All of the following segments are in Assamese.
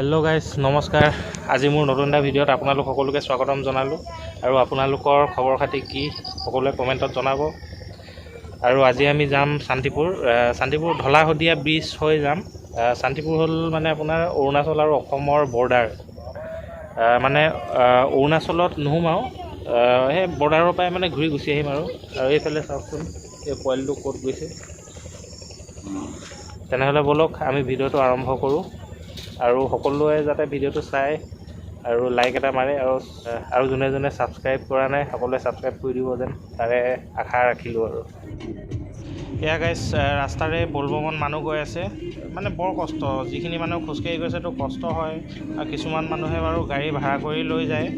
হেল্ল' গাইজ নমস্কাৰ। আজি মোৰ নতুন এটা ভিডিঅ'ত আপোনালোক সকলোকে স্বাগতম জনালোঁ আৰু আপোনালোকৰ খবৰ খাতি কি সকলোৱে কমেণ্টত জনাব। আৰু আজি আমি যাম শান্তিপুৰ ঢলা-শদিয়া ব্ৰিজ হৈ যাম। শান্তিপুৰ হ'ল মানে আপোনাৰ অৰুণাচল আৰু অসমৰ বৰ্ডাৰ, মানে অৰুণাচলত নোসোমাওঁ, সেই বৰ্ডাৰৰ পৰাই মানে ঘূৰি গুচি আহিম আৰু এইফালে চাওকচোন এই পোৱালিটো ক'ত গৈছে। তেনেহ'লে ব'লক আমি ভিডিঅ'টো আৰম্ভ কৰোঁ আৰু সকলোৱে যাতে ভিডিঅ'টো চাই আৰু লাইক এটা মাৰে আৰু যোনে যোনে ছাবস্ক্ৰাইব কৰা নাই সকলোৱে ছাবস্ক্ৰাইব কৰি দিব যেন তাৰে আশা ৰাখিলোঁ। আৰু এয়া গাইজ ৰাস্তাৰে বলবমত মানুহ গৈ আছে, মানে বৰ কষ্ট। যিখিনি মানুহ খোজকাঢ়ি গৈছেতো কষ্ট হয়, আৰু কিছুমান মানুহে বাৰু গাড়ী ভাড়া কৰি লৈ যায়।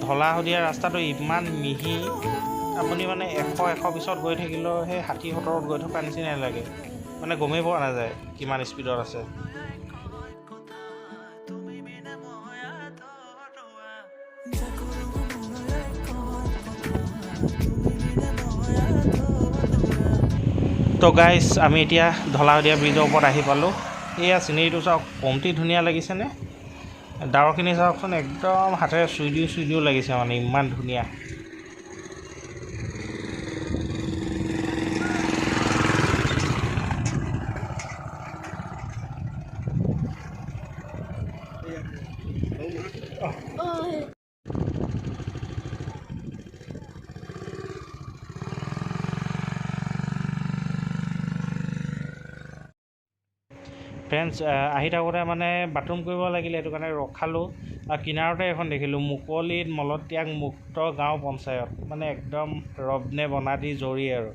ঢলা-শদিয়া ৰাস্তাটো ইমান মিহি, আপুনি মানে 100-120ত গৈ থাকিলেও সেই 60-70ত গৈ থকা নিচিনাই লাগে, মানে গমেই পোৱা নাযায় কিমান স্পীডত আছে। তো গাইজ আমি এতিয়া ঢলা-শদিয়া ব্ৰিজৰ ওপৰত আহি পালোঁ। এয়া চিনেৰীটো চাওক, কমটি ধুনীয়া লাগিছেনে? ডাৱৰখিনি চাওকচোন, একদম হাতেৰে চুই দিও লাগিছে, মানে ইমান ধুনীয়া। ফ্ৰেণ্ডছ, আহি থাকোঁতে মানে বাথৰুম কৰিব লাগিলে, সেইটো কাৰণে ৰখালোঁ। আৰু কিনাৰতে এখন দেখিলোঁ, মুকলিত মলত্যাগ মুক্ত গাঁও পঞ্চায়ত, মানে একদম ৰবনে বনাদি জৰি আৰু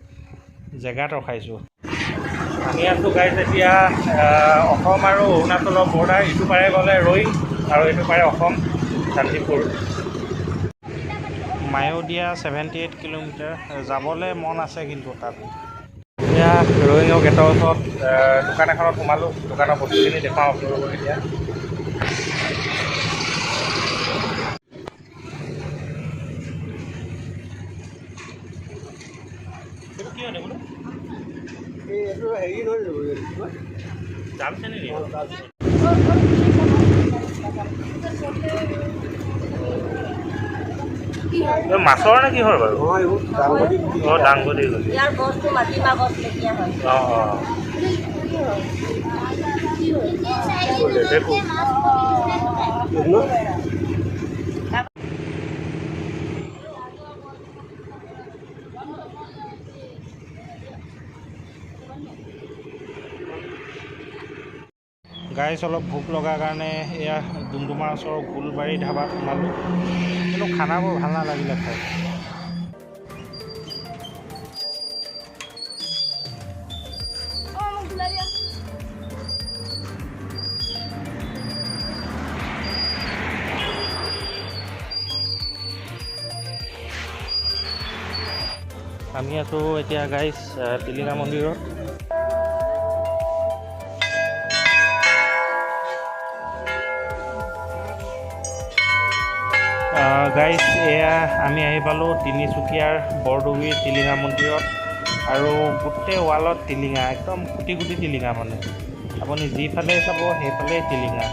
জেগাত ৰখাইছোঁ। আমি আছোঁ গাইজ এতিয়া অসম আৰু অৰুণাচলৰ বৰ্ডাৰ, ইটো পাৰে গ'লে ৰৈ আৰু এইটো পাৰে অসম শান্তিপুৰ। মায়'দিয়া 78 কিলোমিটাৰ যাবলৈ মন আছে, কিন্তু তাত এতিয়া ৰয়িঙৰ গেটৰ ওচৰত দোকান এখনত সোমালোঁ। দোকানৰ বস্তুখিনি দেখুৱাওঁ আপোনালোকক এতিয়া। এইটো কি হয় বোলো? এইটো হেৰি লৈ যাব জালছে নেকি? মাছৰ নে কিহৰ বাৰু? দাংবডি গৈছে। গাইজ অলপ ভোক লগাৰ কাৰণে এয়া ডুমডুমাৰ ওচৰৰ গোলবাৰী ধাবাত সোমালোঁ, কিন্তু খানাবোৰ ভাল নালাগিলে খাই। আমি আছোঁ এতিয়া গাইজ টিলিঙা মন্দিৰত। গাইজ এয়া আমি আহি পালোঁ তিনিচুকীয়াৰ বৰডুবিৰ টিলিঙা মন্দিৰত, আৰু গোটেই ৱালত টিলিঙা, একদম কোটি কোটি টিলিঙা, মানে আপুনি যিফালে চাব সেইফালেই টিলিঙা।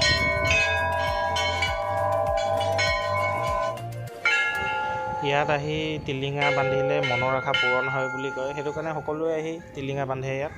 ইয়াত আহি টিলিঙা বান্ধিলে মনৰ আশা পূৰণ হয় বুলি কয়, সেইটো কাৰণে সকলোৱে আহি টিলিঙা বান্ধে ইয়াত।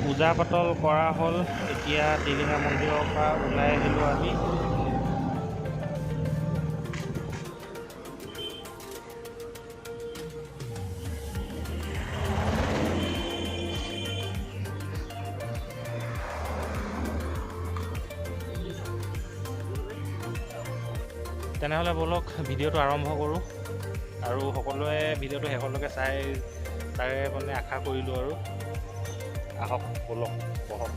পূজা পাতল কৰা হ'ল, এতিয়া টিলিঙা মন্দিৰৰ পৰা ওলাই আহিলোঁ আমি। তেনেহ'লে বলক ভিডিঅ'টো আৰম্ভ কৰোঁ। আৰু সকলোৱে ভিডিঅ'টো শেষলৈকে চাই তাৰে মানে আশা কৰিলোঁ আৰু আহক ব'লক বহক।